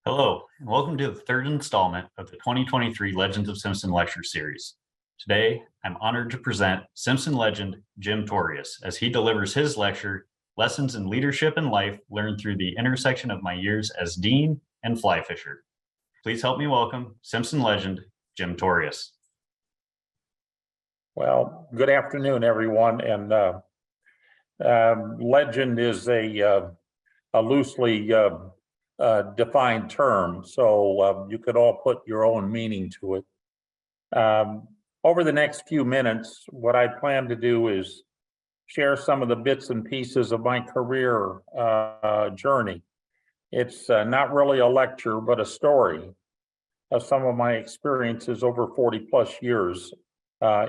Hello, and welcome to the third installment of the 2023 Legends of Simpson Lecture series. Today, I'm honored to present Simpson legend Jim Thorius as he delivers his lecture, Lessons in Leadership and Life Learned Through the Intersection of My Years as Dean and Flyfisher. Please help me welcome Simpson legend Jim Thorius. Well, good afternoon, everyone. And legend is a loosely defined term, so you could all put your own meaning to it. Over the next few minutes, what I plan to do is share some of the bits and pieces of my career journey. It's not really a lecture, but a story of some of my experiences over 40 plus years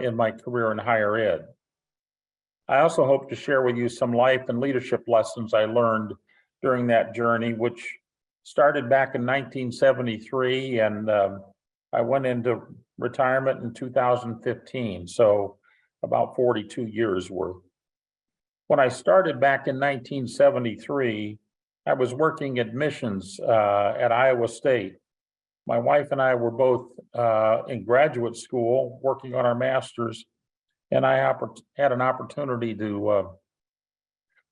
in my career in higher ed. I also hope to share with you some life and leadership lessons I learned during that journey, which started back in 1973, and I went into retirement in 2015, so about 42 years worth. When I started back in 1973, I was working admissions at Iowa State. My wife and I were both in graduate school working on our master's, and I had an opportunity to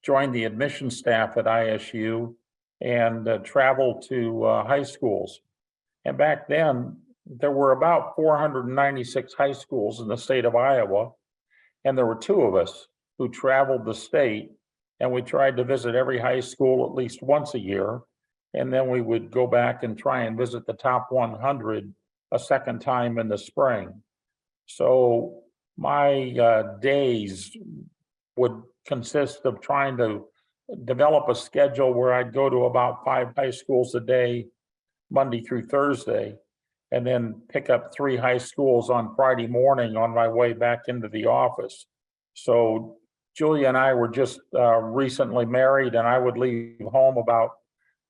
join the admissions staff at ISU and travel to high schools. And back then, there were about 496 high schools in the state of Iowa, and there were two of us who traveled the state, and we tried to visit every high school at least once a year. And then we would go back and try and visit the top 100 a second time in the spring. So my days would consist of trying to develop a schedule where I'd go to about 5 high schools a day, Monday through Thursday, and then pick up 3 high schools on Friday morning on my way back into the office. So Julia and I were just recently married, and I would leave home about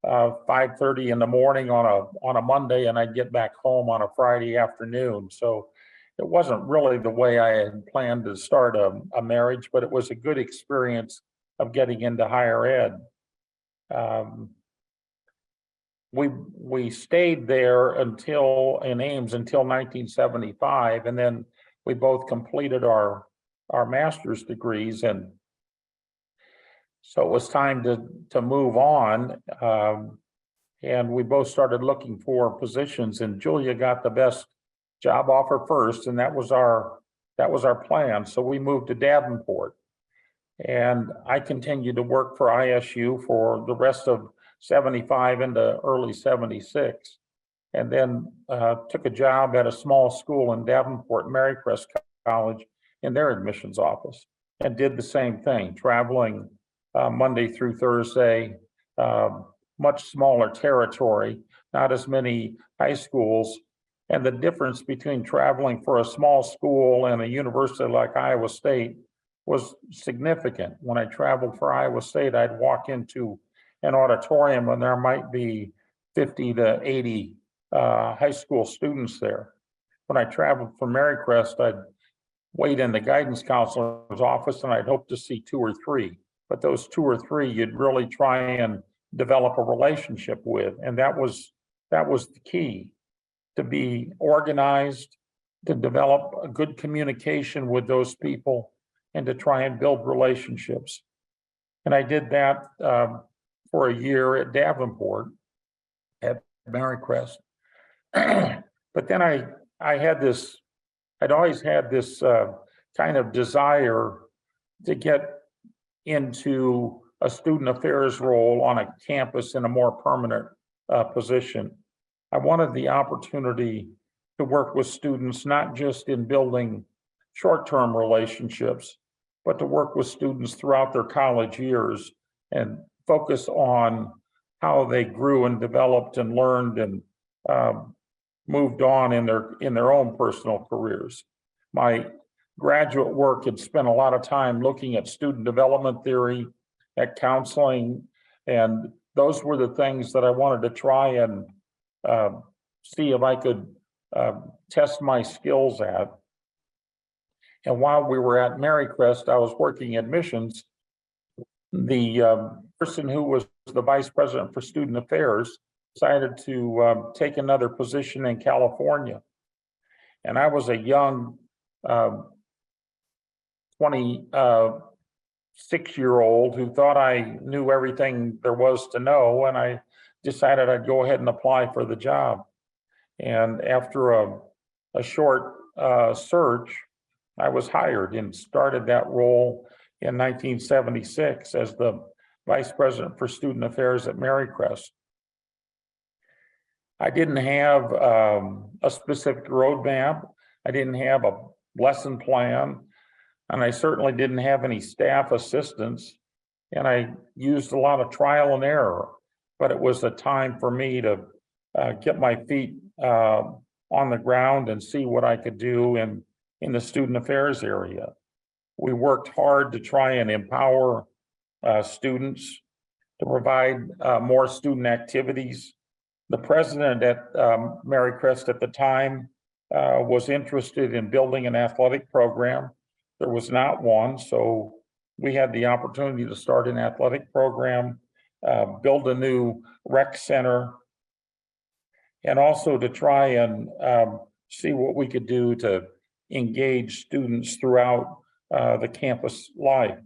5:30 in the morning on a Monday, and I'd get back home on a Friday afternoon. So it wasn't really the way I had planned to start a marriage, but it was a good experience of getting into higher ed. We stayed there in Ames until 1975, and then we both completed our master's degrees, and so it was time to move on, and we both started looking for positions, and Julia got the best job offer first, and that was our plan. So we moved to Davenport, and I continued to work for ISU for the rest of 75 into early 76, and then took a job at a small school in Davenport, Marycrest College, in their admissions office, and did the same thing, traveling Monday through Thursday, much smaller territory, not as many high schools. And the difference between traveling for a small school and a university like Iowa State was significant. When I traveled for Iowa State, I'd walk into an auditorium and there might be 50 to 80 high school students there. When I traveled for Marycrest, I'd wait in the guidance counselor's office and I'd hope to see 2 or 3. But those 2 or 3, you'd really try and develop a relationship with. And that was the key, to be organized, to develop a good communication with those people, and to try and build relationships. And I did that for a year at Davenport, at Marycrest. But then I'd always had this kind of desire to get into a student affairs role on a campus in a more permanent position. I wanted the opportunity to work with students, not just in building short-term relationships, but to work with students throughout their college years and focus on how they grew and developed and learned and moved on in their own personal careers. My graduate work had spent a lot of time looking at student development theory, at counseling, and those were the things that I wanted to try and see if I could test my skills at. And while we were at Marycrest, I was working admissions. The person who was the vice president for student affairs decided to take another position in California. And I was a young 26-year-old who thought I knew everything there was to know, and I decided I'd go ahead and apply for the job. And after a short search, I was hired and started that role in 1976 as the Vice President for Student Affairs at Marycrest. I didn't have a specific roadmap. I didn't have a lesson plan, and I certainly didn't have any staff assistance. And I used a lot of trial and error, but it was a time for me to get my feet on the ground and see what I could do in the student affairs area. We worked hard to try and empower students, to provide more student activities. The president at Marycrest at the time was interested in building an athletic program. There was not one, so we had the opportunity to start an athletic program, build a new rec center, and also to try and see what we could do to engage students throughout the campus life.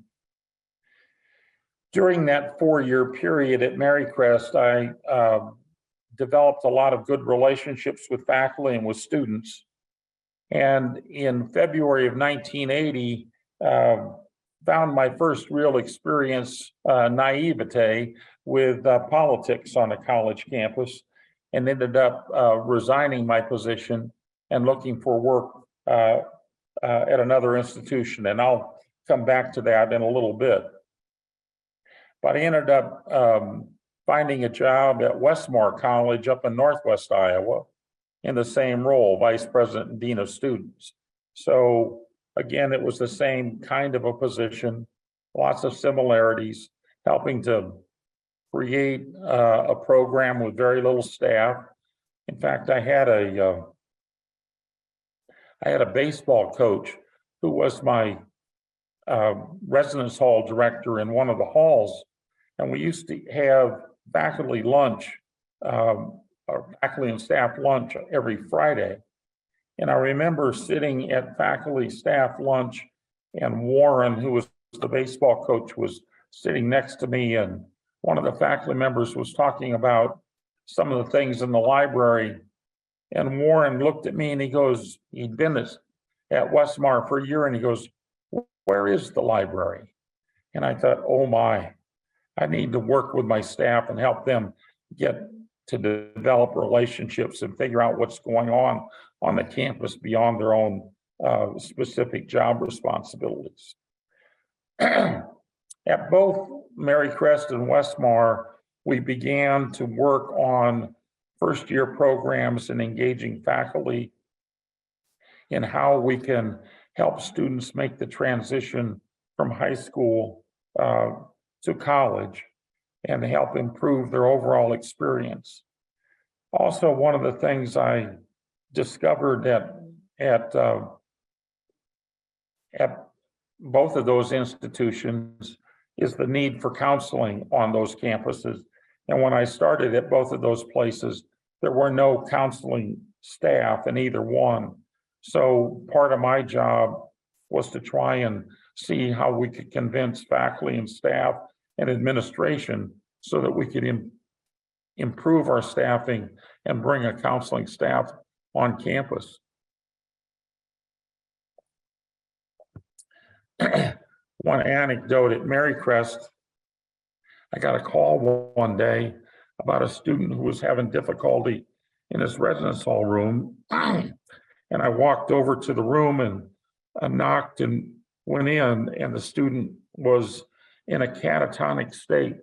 During that 4-year period at Marycrest, I developed a lot of good relationships with faculty and with students. And in February of 1980, found my first real experience, naivete, with politics on a college campus, and ended up resigning my position and looking for work at another institution. And I'll come back to that in a little bit. But I ended up finding a job at Westmore College up in Northwest Iowa in the same role, Vice President and Dean of Students. So again, it was the same kind of a position, lots of similarities, helping to create a program with very little staff. In fact, I had a baseball coach who was my residence hall director in one of the halls, and we used to have faculty lunch, or faculty and staff lunch every Friday. And I remember sitting at faculty staff lunch, and Warren, who was the baseball coach, was sitting next to me, and one of the faculty members was talking about some of the things in the library. And Warren looked at me and he goes, he'd been at Westmar for a year, and he goes, "Where is the library?" And I thought, oh my, I need to work with my staff and help them get to develop relationships and figure out what's going on the campus beyond their own specific job responsibilities. At both Marycrest and Westmar, we began to work on first-year programs and engaging faculty in how we can help students make the transition from high school to college and help improve their overall experience. Also, one of the things I discovered at both of those institutions is the need for counseling on those campuses. And when I started at both of those places, there were no counseling staff in either one. So part of my job was to try and see how we could convince faculty and staff and administration so that we could improve our staffing and bring a counseling staff on campus. One anecdote at Marycrest, I got a call one day about a student who was having difficulty in his residence hall room. And I walked over to the room and knocked and went in, and the student was in a catatonic state.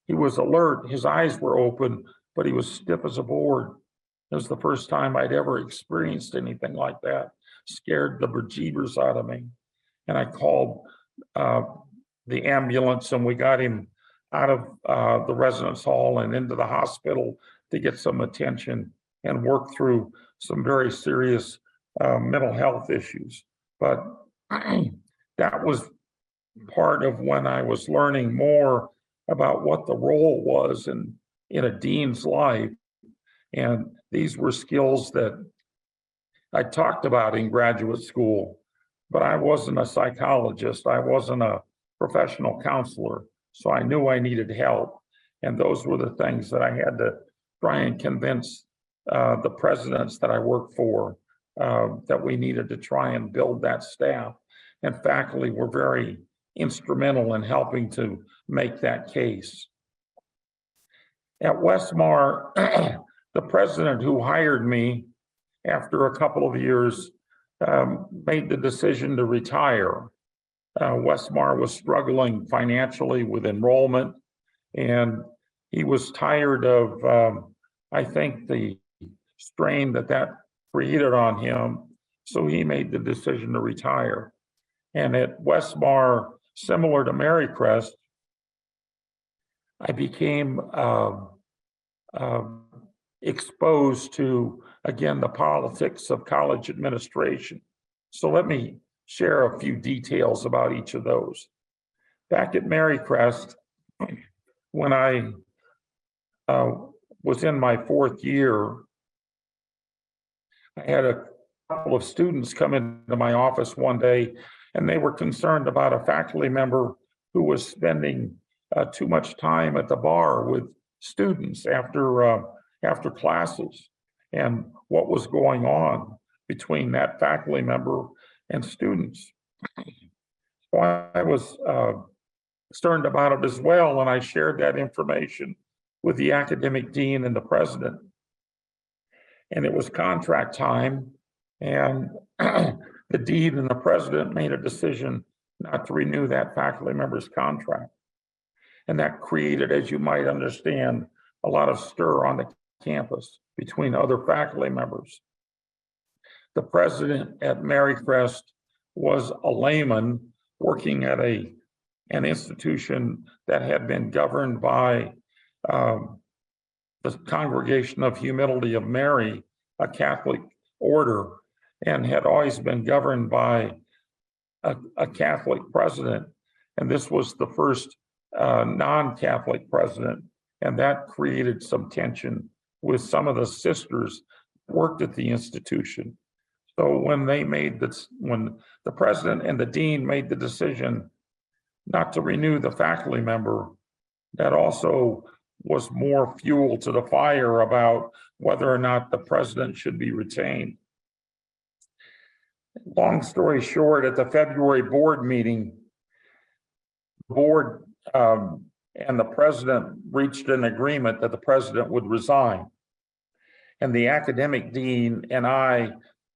He was alert, his eyes were open, but he was stiff as a board. It was the first time I'd ever experienced anything like that. Scared the bejeebers out of me. And I called the ambulance, and we got him out of the residence hall and into the hospital to get some attention and work through some very serious mental health issues. But that was part of when I was learning more about what the role was in a dean's life And these were skills that I talked about in graduate school, but I wasn't a psychologist. I wasn't a professional counselor. So I knew I needed help. And those were the things that I had to try and convince the presidents that I worked for that we needed to try and build that staff. And faculty were very instrumental in helping to make that case. At Westmar, the president who hired me after a couple of years made the decision to retire. Westmar was struggling financially with enrollment, and he was tired of, I think, the strain that created on him. So he made the decision to retire. And at Westmar, similar to Marycrest, I became exposed to, again, the politics of college administration. So let me share a few details about each of those. Back at Marycrest, when I was in my fourth year, I had a couple of students come into my office one day, and they were concerned about a faculty member who was spending too much time at the bar with students after classes, and what was going on between that faculty member and students. So I was concerned about it as well, and I shared that information with the academic dean and the president. And it was contract time, and the dean and the president made a decision not to renew that faculty member's contract. And that created, as you might understand, a lot of stir on the campus between other faculty members. The president at Marycrest was a layman working at an institution that had been governed by the Congregation of Humility of Mary, a Catholic order, and had always been governed by a Catholic president. And this was the first non-Catholic president, and that created some tension with some of the sisters who worked at the institution. So when the president and the dean made the decision not to renew the faculty member, that also was more fuel to the fire about whether or not the president should be retained. Long story short, at the February board meeting, the board and the president reached an agreement that the president would resign. And the academic dean and I,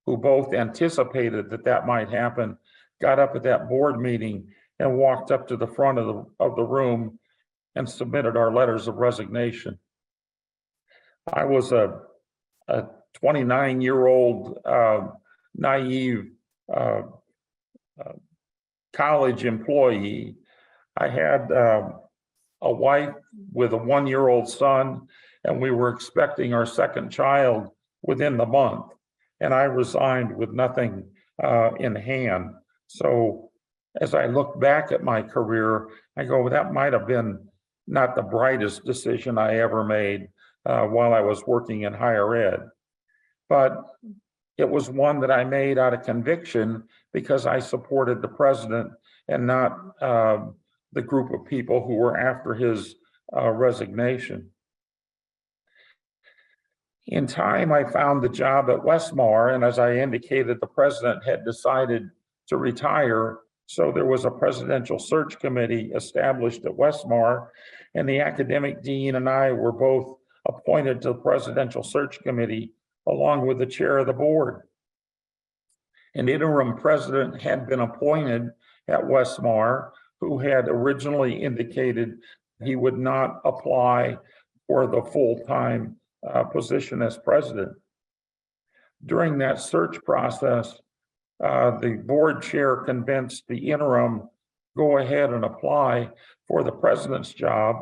who both anticipated that might happen, got up at that board meeting and walked up to the front of the room and submitted our letters of resignation. I was a 29-year-old naive college employee. I had a wife with a 1-year-old son, and we were expecting our second child within the month. And I resigned with nothing in hand. So as I look back at my career, I go, well, that might have been not the brightest decision I ever made while I was working in higher ed. But it was one that I made out of conviction because I supported the president and not the group of people who were after his resignation. In time, I found the job at Westmar, and as I indicated, the president had decided to retire, so there was a presidential search committee established at Westmar, and the academic dean and I were both appointed to the presidential search committee along with the chair of the board. An interim president had been appointed at Westmar, who had originally indicated he would not apply for the full-time position as president. During that search process, the board chair convinced the interim go ahead and apply for the president's job,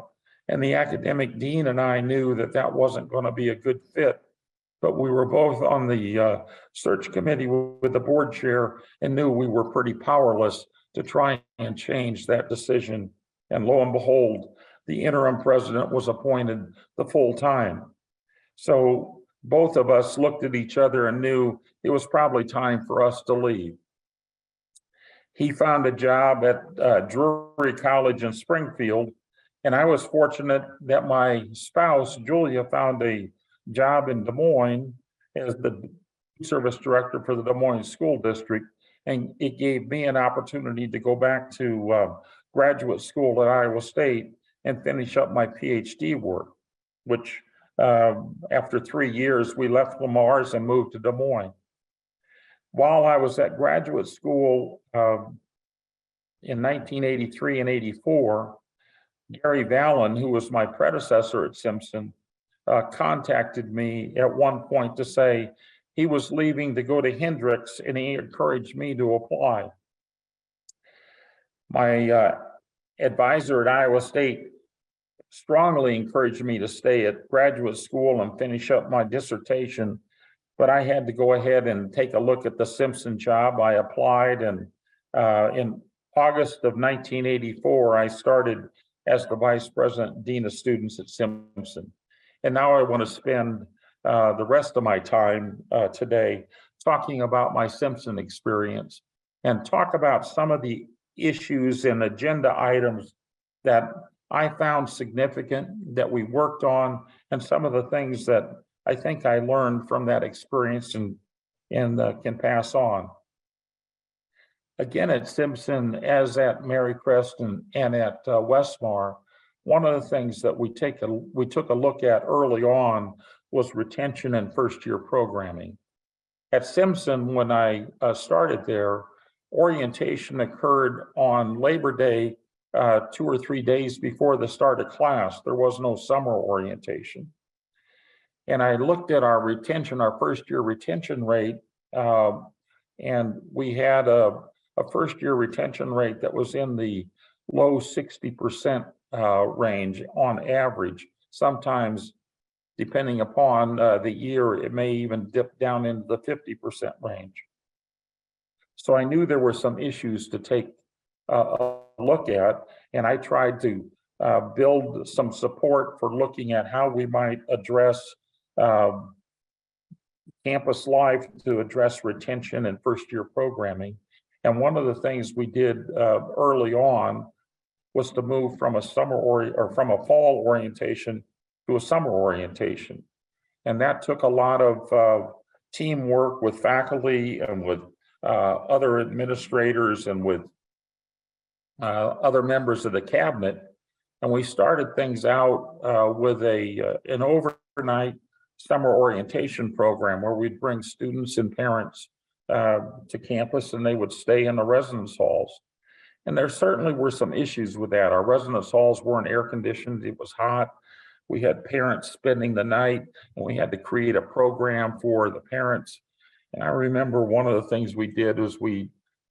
and the academic dean and I knew that wasn't going to be a good fit, but we were both on the search committee with the board chair and knew we were pretty powerless to try and change that decision. And lo and behold, the interim president was appointed the full time. So both of us looked at each other and knew it was probably time for us to leave. He found a job at Drury College in Springfield, and I was fortunate that my spouse, Julia, found a job in Des Moines as the service director for the Des Moines School District, and it gave me an opportunity to go back to graduate school at Iowa State and finish up my PhD work, which after 3 years, we left Le Mars and moved to Des Moines. While I was at graduate school in 1983 and 84, Gary Vallon, who was my predecessor at Simpson, contacted me at one point to say he was leaving to go to Hendrix, and he encouraged me to apply. My advisor at Iowa State strongly encouraged me to stay at graduate school and finish up my dissertation, but I had to go ahead and take a look at the Simpson job. I applied, and in August of 1984, I started as the Vice President, Dean of Students at Simpson. And now I want to spend the rest of my time today talking about my Simpson experience and talk about some of the issues and agenda items that I found significant, that we worked on, and some of the things that I think I learned from that experience and can pass on. Again, at Simpson, as at Marycrest and at Westmar, one of the things that we took a look at early on was retention and first-year programming. At Simpson, when I started there, orientation occurred on Labor Day 2 or 3 days before the start of class. There was no summer orientation. And I looked at our retention, our first-year retention rate, and we had a first-year retention rate that was in the low 60% range on average. Sometimes, depending upon the year, it may even dip down into the 50% range. So I knew there were some issues to take a look at, and I tried to build some support for looking at how we might address campus life to address retention and first-year programming. And one of the things we did early on was to move from a from a fall orientation to a summer orientation. And that took a lot of teamwork with faculty and with other administrators and with other members of the cabinet. And we started things out with an overnight summer orientation program where we'd bring students and parents to campus, and they would stay in the residence halls. And there certainly were some issues with that. Our residence halls weren't air conditioned. It was hot. We had parents spending the night, and we had to create a program for the parents. And I remember one of the things we did was we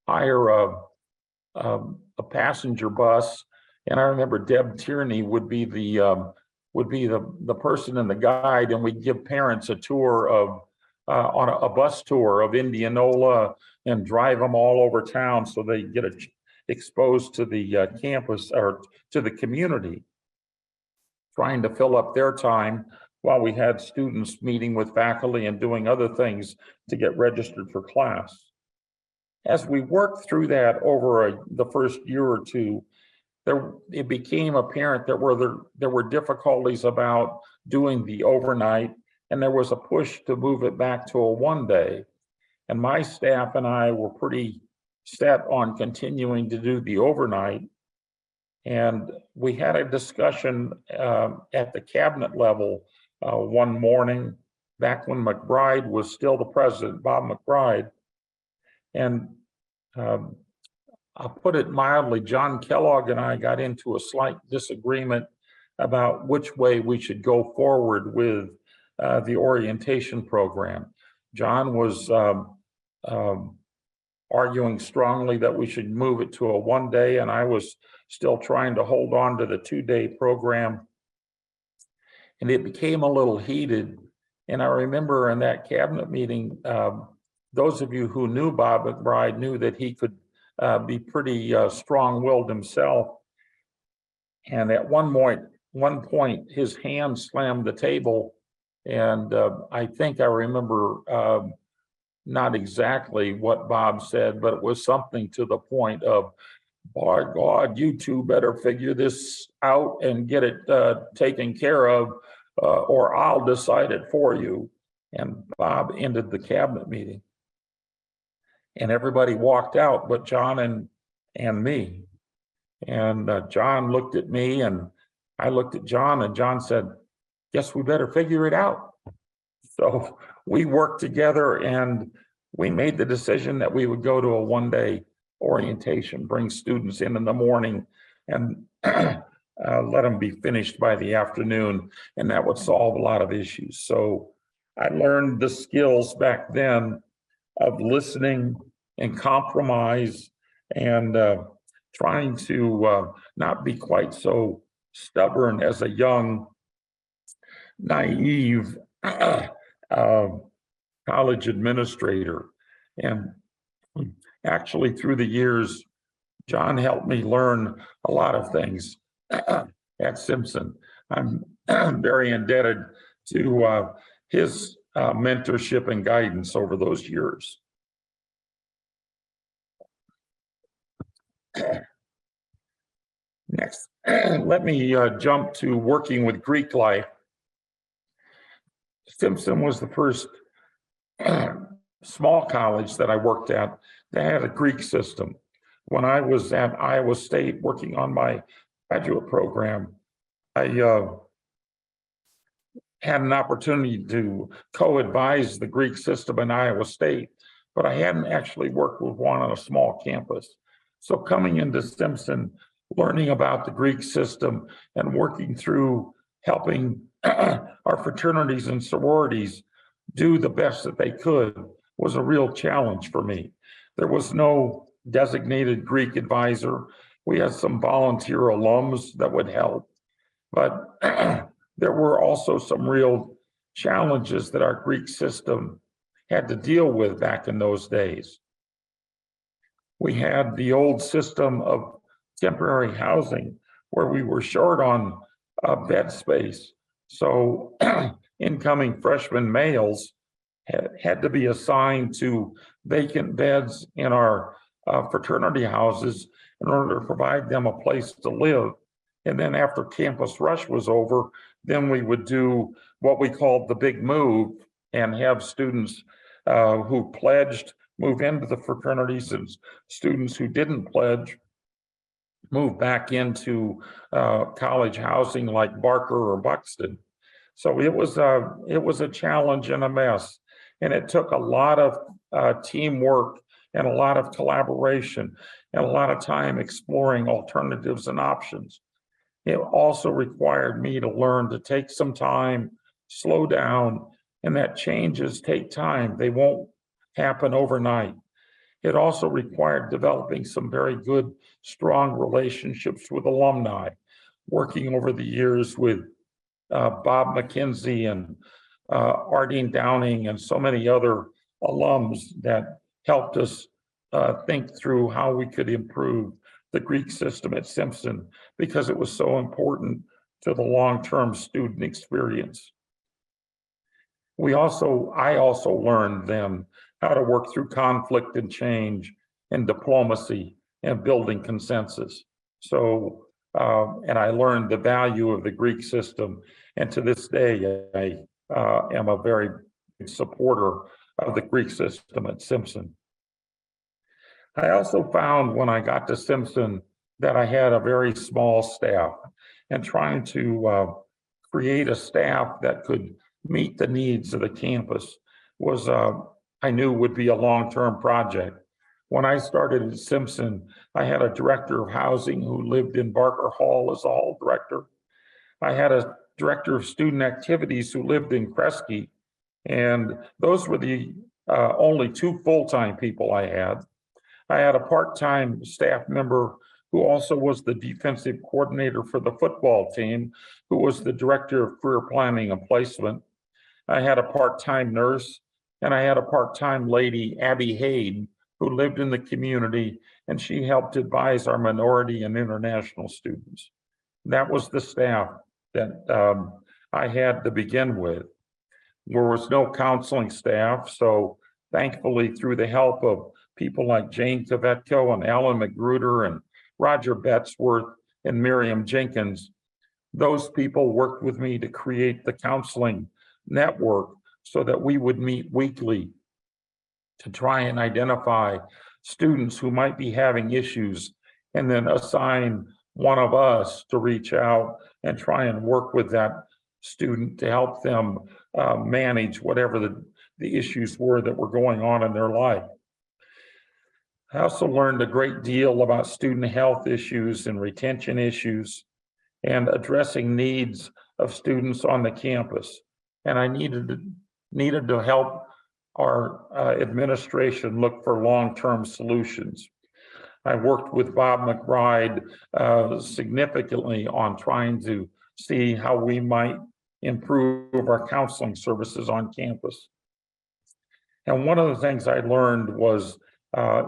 hire a passenger bus, and I remember Deb Tierney would be the person and the guide, and we'd give parents a tour of on a bus tour of Indianola and drive them all over town so they get exposed to the campus or to the community, trying to fill up their time while we had students meeting with faculty and doing other things to get registered for class. As we worked through that over the first year or two, it became apparent that there were difficulties about doing the overnight, and there was a push to move it back to a one-day. And my staff and I were pretty set on continuing to do the overnight. And we had a discussion at the cabinet level one morning, back when McBride was still the president, Bob McBride. And I'll put it mildly, John Kellogg and I got into a slight disagreement about which way we should go forward with the orientation program. John was arguing strongly that we should move it to a one-day, and I was still trying to hold on to the two-day program. And it became a little heated. And I remember in that cabinet meeting, those of you who knew Bob McBride knew that he could be pretty strong-willed himself. And at one point, his hand slammed the table, And I think I remember not exactly what Bob said, but it was something to the point of, by God, you two better figure this out and get it taken care of, or I'll decide it for you. And Bob ended the cabinet meeting. And everybody walked out but John and me. And John looked at me and I looked at John, and John said, guess we better figure it out. So we worked together and we made the decision that we would go to a one-day orientation, bring students in the morning and let them be finished by the afternoon, and that would solve a lot of issues. So I learned the skills back then of listening and compromise and trying to not be quite so stubborn as a young, naive college administrator. And actually through the years, John helped me learn a lot of things at Simpson. I'm very indebted to his mentorship and guidance over those years. Next, let me jump to working with Greek life. Simpson was the first small college that I worked at that had a Greek system. When I was at Iowa State working on my graduate program, I had an opportunity to co-advise the Greek system in Iowa State, but I hadn't actually worked with one on a small campus. So coming into Simpson, learning about the Greek system and working through helping our fraternities and sororities do the best that they could was a real challenge for me. There was no designated Greek advisor. We had some volunteer alums that would help, but there were also some real challenges that our Greek system had to deal with back in those days. We had the old system of temporary housing where we were short on bed space. So incoming freshman males had to be assigned to vacant beds in our fraternity houses in order to provide them a place to live. And then after Campus Rush was over, then we would do what we called the big move and have students who pledged move into the fraternities, and students who didn't pledge move back into college housing like Barker or Buxton. So it was a challenge and a mess, and it took a lot of teamwork and a lot of collaboration and a lot of time exploring alternatives and options. It also required me to learn to take some time, slow down, and that changes take time. They won't happen overnight. It also required developing some very good, strong relationships with alumni, working over the years with Bob McKenzie and Ardeen Downing and so many other alums that helped us think through how we could improve the Greek system at Simpson, because it was so important to the long-term student experience. I also learned then how to work through conflict and change and diplomacy and building consensus. So, and I learned the value of the Greek system. And to this day, I am a very big supporter of the Greek system at Simpson. I also found when I got to Simpson that I had a very small staff, and trying to create a staff that could meet the needs of the campus was, I knew would be a long-term project. When I started at Simpson, I had a director of housing who lived in Barker Hall as a hall director. I had a director of student activities who lived in Kresge, and those were the only two full-time people I had. I had a part-time staff member who also was the defensive coordinator for the football team, who was the director of career planning and placement. I had a part-time nurse, and I had a part-time lady, Abby Hayden, who lived in the community, and she helped advise our minority and international students. That was the staff that I had to begin with. There was no counseling staff, so thankfully, through the help of people like Jane Kvetko and Alan Magruder and Roger Betzworth and Miriam Jenkins, those people worked with me to create the counseling network so that we would meet weekly to try and identify students who might be having issues and then assign one of us to reach out and try and work with that student to help them manage whatever the issues were that were going on in their life. I also learned a great deal about student health issues and retention issues and addressing needs of students on the campus. And I needed to help our administration look for long-term solutions. I worked with Bob McBride significantly on trying to see how we might improve our counseling services on campus. And one of the things I learned was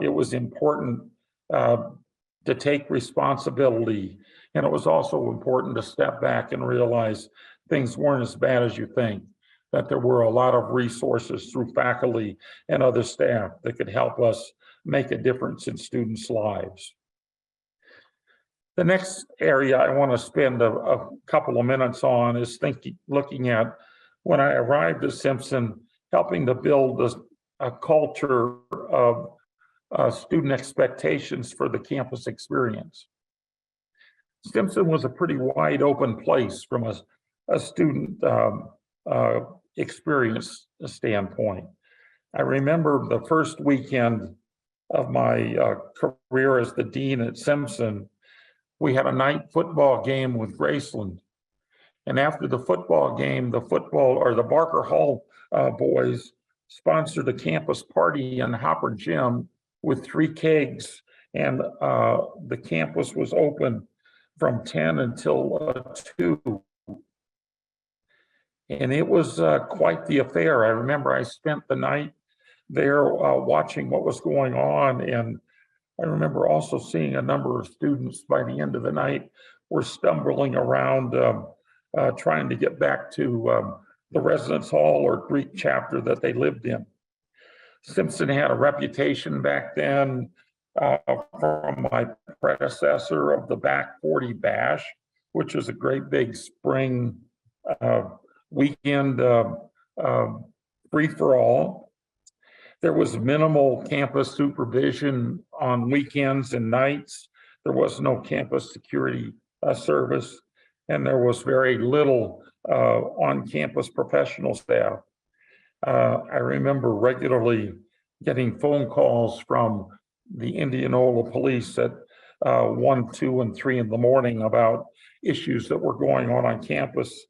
it was important to take responsibility, and it was also important to step back and realize things weren't as bad as you think, that there were a lot of resources through faculty and other staff that could help us make a difference in students' lives. The next area I want to spend a couple of minutes on is looking at when I arrived at Simpson, helping to build a culture of student expectations for the campus experience. Simpson was a pretty wide open place from a student experience standpoint. I remember the first weekend of my career as the dean at Simpson, we had a night football game with Graceland. And after the football game, the Barker Hall boys sponsored a campus party in Hopper Gym with 3 kegs. And the campus was open from 10 until 2. And it was quite the affair. I remember I spent the night there watching what was going on. And I remember also seeing a number of students by the end of the night were stumbling around trying to get back to the residence hall or Greek chapter that they lived in. Simpson had a reputation back then from my predecessor of the Back 40 Bash, which was a great big spring weekend free-for-all. There was minimal campus supervision on weekends and nights. There was no campus security service, and there was very little on-campus professional staff. I remember regularly getting phone calls from the Indianola police at 1, 2, and 3 in the morning about issues that were going on campus.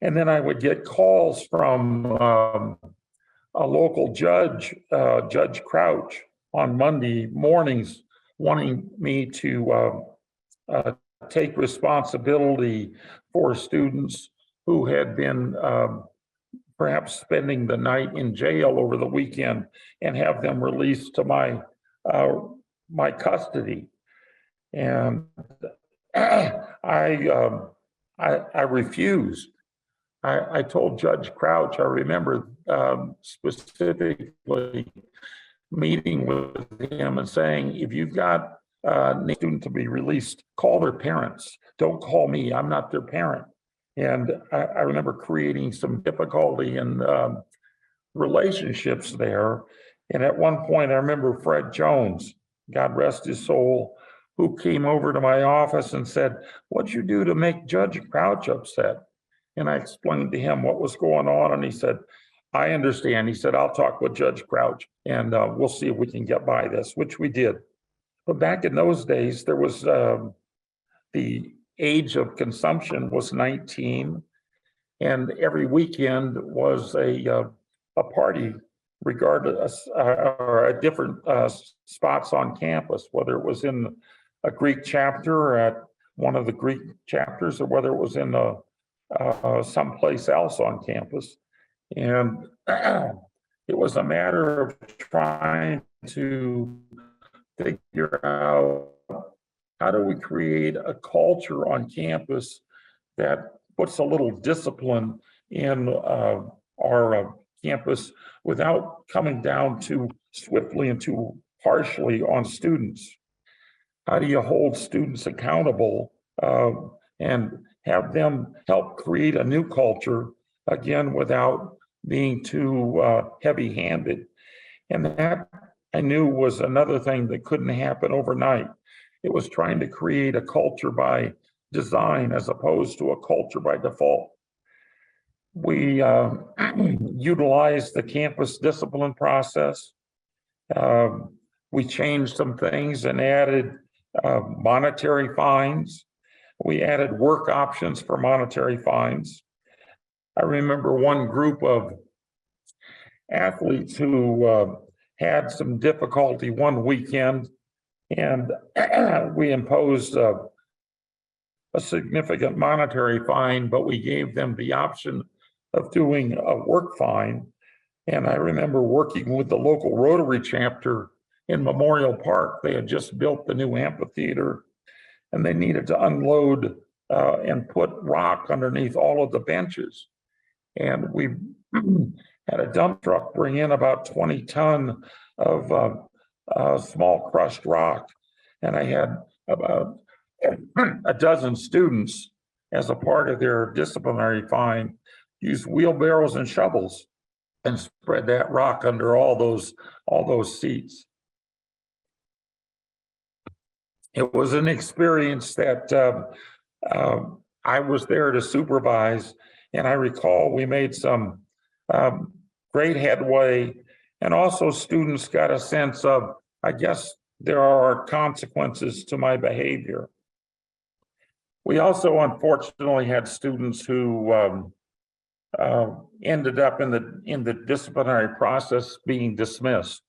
And then I would get calls from a local judge, Judge Crouch, on Monday mornings wanting me to take responsibility for students who had been perhaps spending the night in jail over the weekend and have them released to my custody. And I refused. I told Judge Crouch, I remember specifically meeting with him and saying, if you've got a student to be released, call their parents. Don't call me, I'm not their parent. And I remember creating some difficulty in relationships there. And at one point, I remember Fred Jones, God rest his soul, who came over to my office and said, what'd you do to make Judge Crouch upset? And I explained to him what was going on. And he said, I understand. He said, I'll talk with Judge Crouch and we'll see if we can get by this, which we did. But back in those days, there was the age of consumption was 19, and every weekend was a party, regardless or at different spots on campus, whether it was in a Greek chapter at one of the Greek chapters or whether it was in someplace else on campus. And it was a matter of trying to figure out how do we create a culture on campus that puts a little discipline in our campus without coming down too swiftly and too harshly on students? How do you hold students accountable and have them help create a new culture, again, without being too heavy-handed? And that, I knew, was another thing that couldn't happen overnight. It was trying to create a culture by design as opposed to a culture by default. We utilized the campus discipline process. We changed some things and added monetary fines. We added work options for monetary fines. I remember one group of athletes who had some difficulty one weekend, and we imposed a significant monetary fine, but we gave them the option of doing a work fine. And I remember working with the local Rotary chapter in Memorial Park. They had just built the new amphitheater, and they needed to unload and put rock underneath all of the benches. And we had a dump truck bring in about 20 ton of small crushed rock. And I had about a dozen students, as a part of their disciplinary fine, use wheelbarrows and shovels and spread that rock under all those seats. It was an experience that I was there to supervise, and I recall we made some great headway, and also students got a sense of, I guess, there are consequences to my behavior. We also unfortunately had students who ended up in the disciplinary process being dismissed.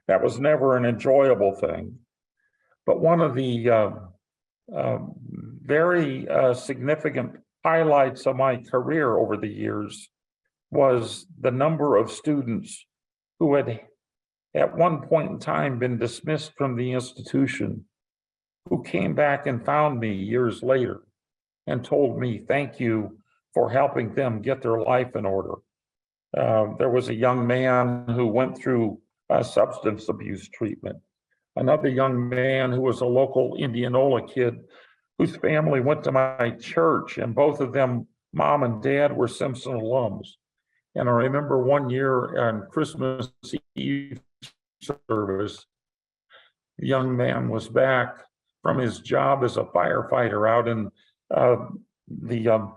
That was never an enjoyable thing. But one of the very significant highlights of my career over the years was the number of students who had at one point in time been dismissed from the institution, who came back and found me years later and told me, thank you for helping them get their life in order. There was a young man who went through substance abuse treatment. Another young man who was a local Indianola kid whose family went to my church, and both of them, mom and dad, were Simpson alums. And I remember one year on Christmas Eve service, the young man was back from his job as a firefighter out in the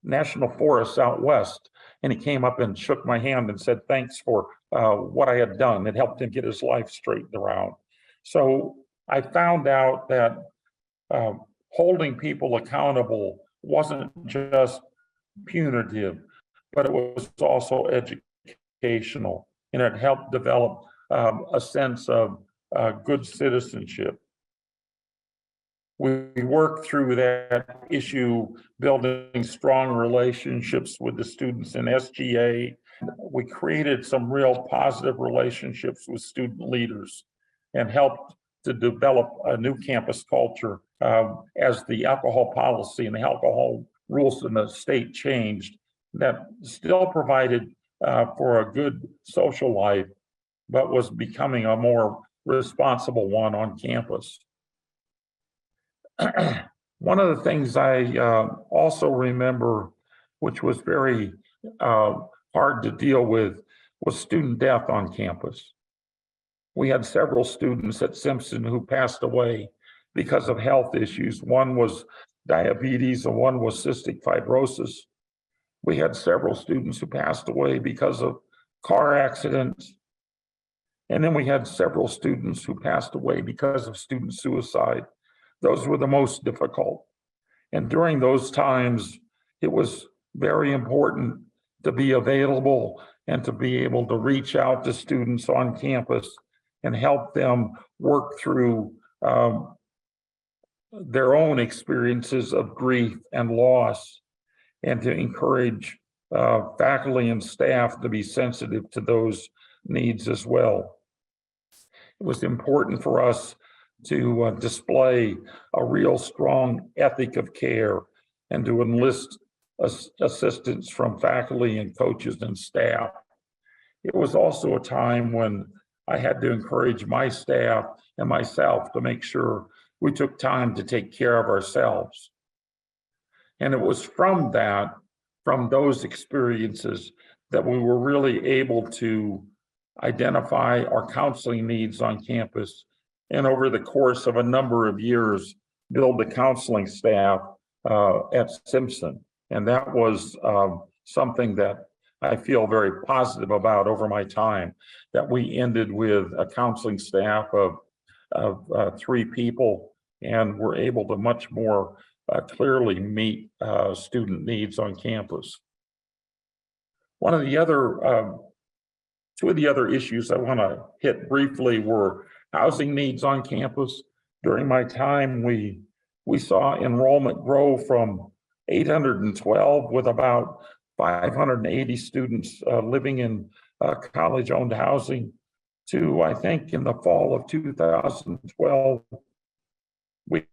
national forests out west. And he came up and shook my hand and said, thanks for what I had done. It helped him get his life straightened around. So I found out that holding people accountable wasn't just punitive, but it was also educational, and it helped develop a sense of good citizenship. We worked through that issue, building strong relationships with the students in SGA. We created some real positive relationships with student leaders and helped to develop a new campus culture as the alcohol policy and the alcohol rules in the state changed, that still provided for a good social life, but was becoming a more responsible one on campus. One of the things I also remember, which was very hard to deal with, was student death on campus. We had several students at Simpson who passed away because of health issues. One was diabetes and one was cystic fibrosis. We had several students who passed away because of car accidents. And then we had several students who passed away because of student suicide. Those were the most difficult. And during those times, it was very important to be available and to be able to reach out to students on campus and help them work through their own experiences of grief and loss, and to encourage faculty and staff to be sensitive to those needs as well. It was important for us to display a real strong ethic of care and to enlist assistance from faculty and coaches and staff. It was also a time when I had to encourage my staff and myself to make sure we took time to take care of ourselves. And it was from those experiences, that we were really able to identify our counseling needs on campus, and over the course of a number of years, build the counseling staff at Simpson. And that was something that I feel very positive about over my time, that we ended with a counseling staff of 3 people, and were able to much more clearly meet student needs on campus. One of the other, 2 of the other issues I want to hit briefly were housing needs on campus. During my time, we saw enrollment grow from 812 with about 580 students living in college-owned housing to, I think, in the fall of 2012, we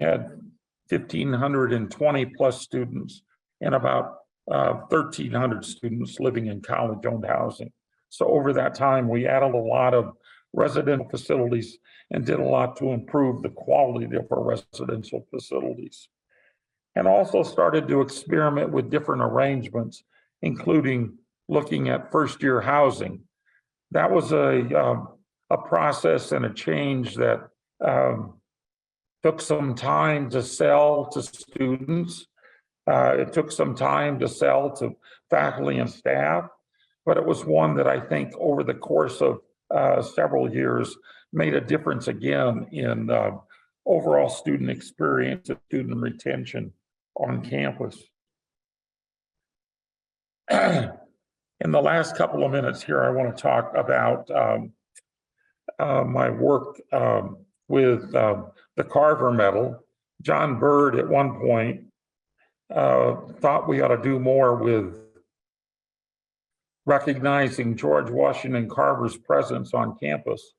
had 1,520 plus students and about 1,300 students living in college-owned housing. So over that time, we added a lot of residential facilities and did a lot to improve the quality of our residential facilities. And also started to experiment with different arrangements, including looking at first-year housing. That was a process and a change that took some time to sell to students. It took some time to sell to faculty and staff, but it was one that I think over the course of several years made a difference again in overall student experience and student retention on campus. In the last couple of minutes here, I want to talk about my work with the Carver Medal. John Bird at one point thought we ought to do more with recognizing George Washington Carver's presence on campus.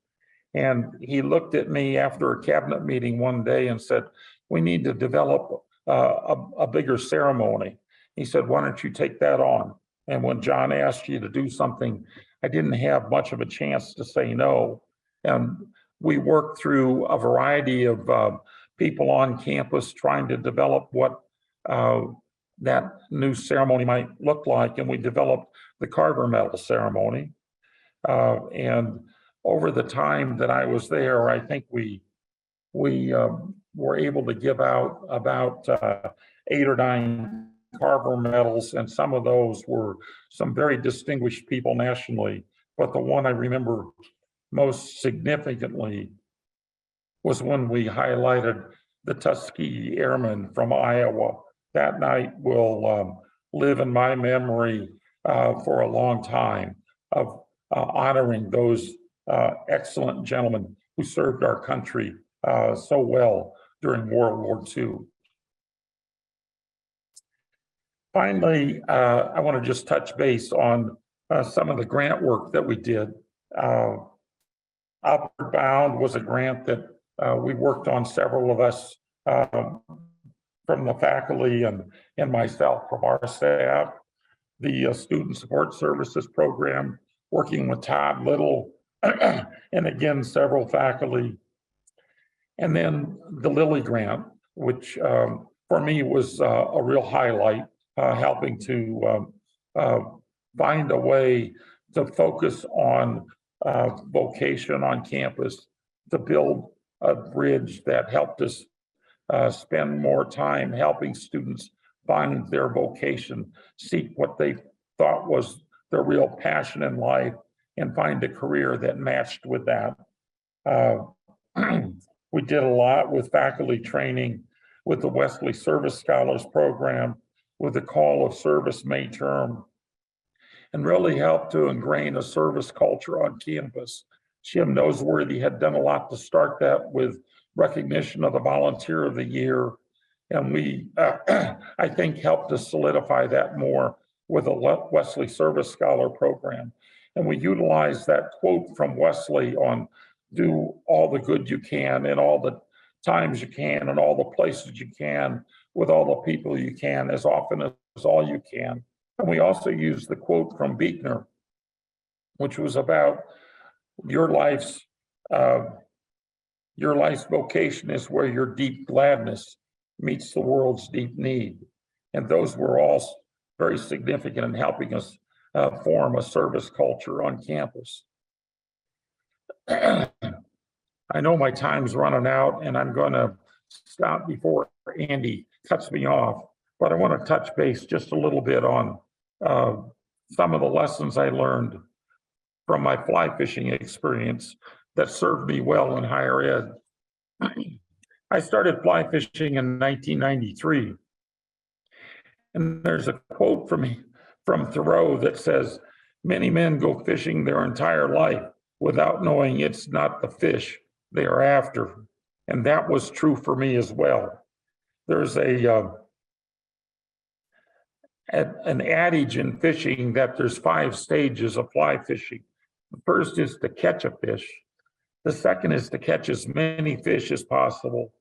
And he looked at me after a cabinet meeting one day and said, we need to develop a bigger ceremony. He said, why don't you take that on? And when John asked you to do something, I didn't have much of a chance to say no. And we worked through a variety of people on campus trying to develop what that new ceremony might look like. And we developed the Carver Medal ceremony. And over the time that I was there, I think we were able to give out about 8 or 9 Carver medals, and some of those were some very distinguished people nationally. But the one I remember most significantly was when we highlighted the Tuskegee Airmen from Iowa. That night will live in my memory for a long time, of honoring those excellent gentlemen who served our country so well during World War II. Finally, I want to just touch base on some of the grant work that we did. Outward Bound was a grant that we worked on, several of us from the faculty and myself from our staff. The Student Support Services Program, working with Todd Little, and again, several faculty. And then the Lilly Grant, which for me was a real highlight, helping to find a way to focus on vocation on campus, to build a bridge that helped us spend more time helping students find their vocation, seek what they thought was their real passion in life, and find a career that matched with that. We did a lot with faculty training, with the Wesley Service Scholars Program, with the Call of Service May term, and really helped to ingrain a service culture on campus. Jim Noseworthy had done a lot to start that with recognition of the Volunteer of the Year. And we, I think, helped to solidify that more with the Wesley Service Scholar Program. And we utilized that quote from Wesley on do all the good you can in all the times you can and all the places you can with all the people you can as often as all you can. And we also used the quote from Buechner, which was about your life's vocation is where your deep gladness meets the world's deep need. And those were all very significant in helping us form a service culture on campus. I know my time's running out and I'm going to stop before Andy cuts me off, but I want to touch base just a little bit on some of the lessons I learned from my fly fishing experience that served me well in higher ed. I started fly fishing in 1993. And there's a quote from Thoreau that says, "Many men go fishing their entire life without knowing it's not the fish they are after." And that was true for me as well. There's an adage in fishing that there's 5 stages of fly fishing. The first is to catch a fish. The second is to catch as many fish as possible.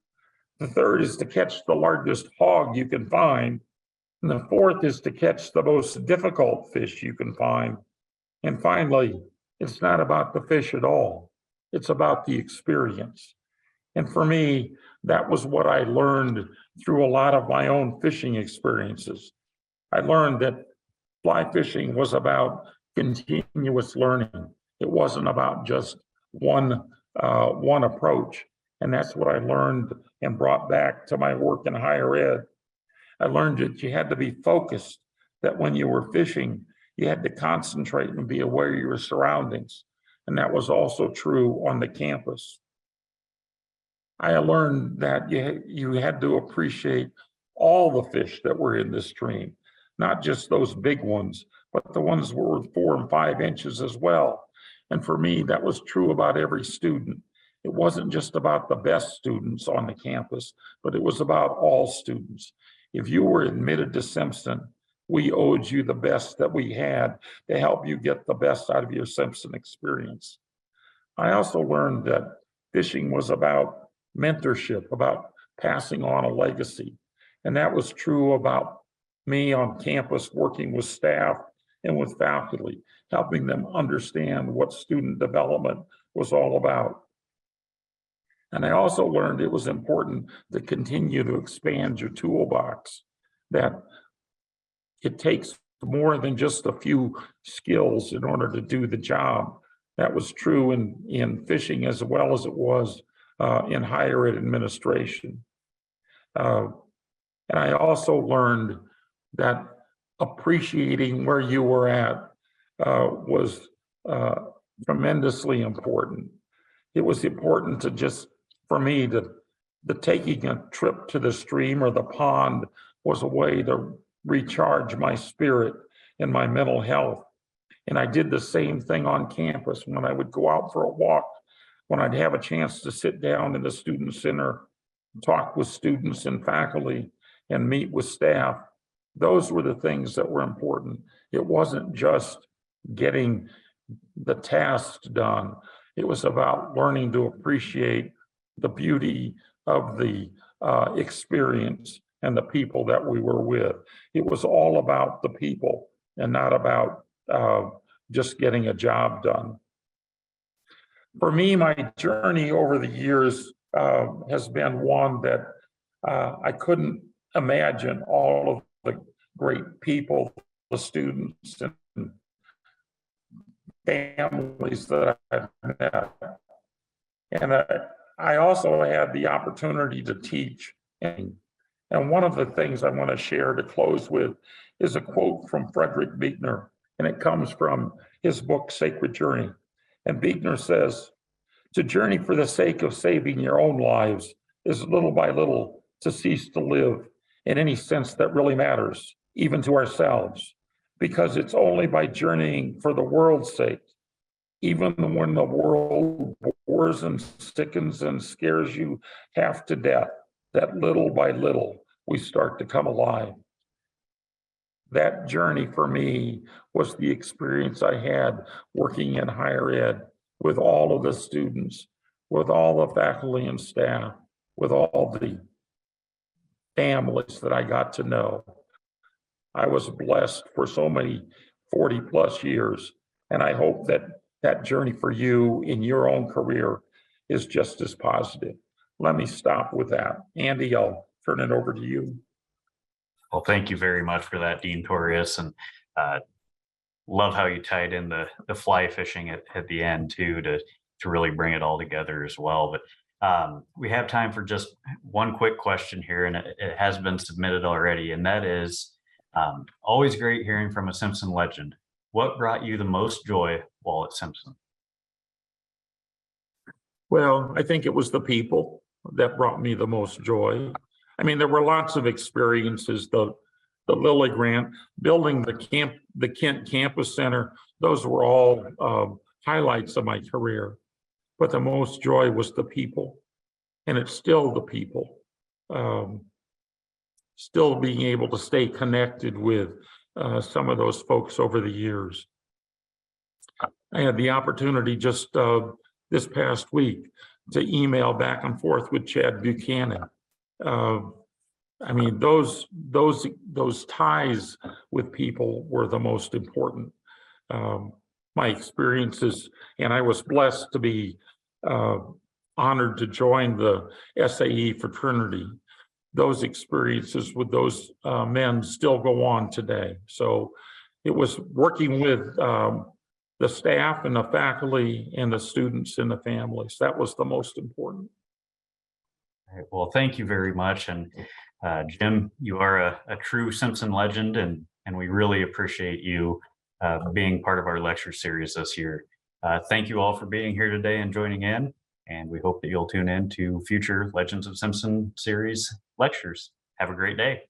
The third is to catch the largest hog you can find. And the fourth is to catch the most difficult fish you can find. And finally, it's not about the fish at all. It's about the experience. And for me, that was what I learned through a lot of my own fishing experiences. I learned that fly fishing was about continuous learning. It wasn't about just one approach. And that's what I learned and brought back to my work in higher ed. I learned that you had to be focused, that when you were fishing, you had to concentrate and be aware of your surroundings. And that was also true on the campus. I learned that you had to appreciate all the fish that were in the stream, not just those big ones, but the ones that were 4 and 5 inches as well. And for me, that was true about every student. It wasn't just about the best students on the campus, but it was about all students. If you were admitted to Simpson, we owed you the best that we had to help you get the best out of your Simpson experience. I also learned that fishing was about mentorship, about passing on a legacy. And that was true about me on campus working with staff and with faculty, helping them understand what student development was all about. And I also learned it was important to continue to expand your toolbox, that it takes more than just a few skills in order to do the job. That was true in fishing as well as it was in higher ed administration. And I also learned that appreciating where you were at was tremendously important. It was important to just, for me, the taking a trip to the stream or the pond was a way to recharge my spirit and my mental health. And I did the same thing on campus when I would go out for a walk, when I'd have a chance to sit down in the student center, talk with students and faculty, and meet with staff. Those were the things that were important. It wasn't just getting the tasks done. It was about learning to appreciate the beauty of the experience and the people that we were with. It was all about the people and not about just getting a job done. For me, my journey over the years has been one that I couldn't imagine all of the great people, the students and families that I've met. And I also had the opportunity to teach. And one of the things I want to share to close with is a quote from Frederick Buechner, and it comes from his book, Sacred Journey. And Buechner says, "To journey for the sake of saving your own lives is little by little to cease to live in any sense that really matters, even to ourselves, because it's only by journeying for the world's sake, even when the world bores and sickens and scares you half to death, that little by little we start to come alive." That journey for me was the experience I had working in higher ed with all of the students, with all the faculty and staff, with all the families that I got to know. I was blessed for so many 40 plus years. And I hope that that journey for you in your own career is just as positive. Let me stop with that. Andy, I'll turn it over to you. Well, thank you very much for that, Dean Thorius, and love how you tied in the fly fishing at the end too to really bring it all together as well. But we have time for just one quick question here, and it has been submitted already, and that is always great hearing from a Simpson legend. What brought you the most joy while at Simpson? Well, I think it was the people that brought me the most joy. I mean, there were lots of experiences, the Lilly Grant, building the Kent Campus Center, those were all highlights of my career. But the most joy was the people, and it's still the people. Still being able to stay connected with some of those folks over the years. I had the opportunity just this past week to email back and forth with Chad Buchanan. I mean, those ties with people were the most important. My experiences, and I was blessed to be honored to join the SAE fraternity. Those experiences with those men still go on today. So it was working with the staff and the faculty and the students and the families. That was the most important. All right, well, thank you very much. And Jim, you are a true Simpson legend, and we really appreciate you being part of our lecture series this year. Thank you all for being here today and joining in, and we hope that you'll tune in to future Legends of Simpson series lectures. Have a great day.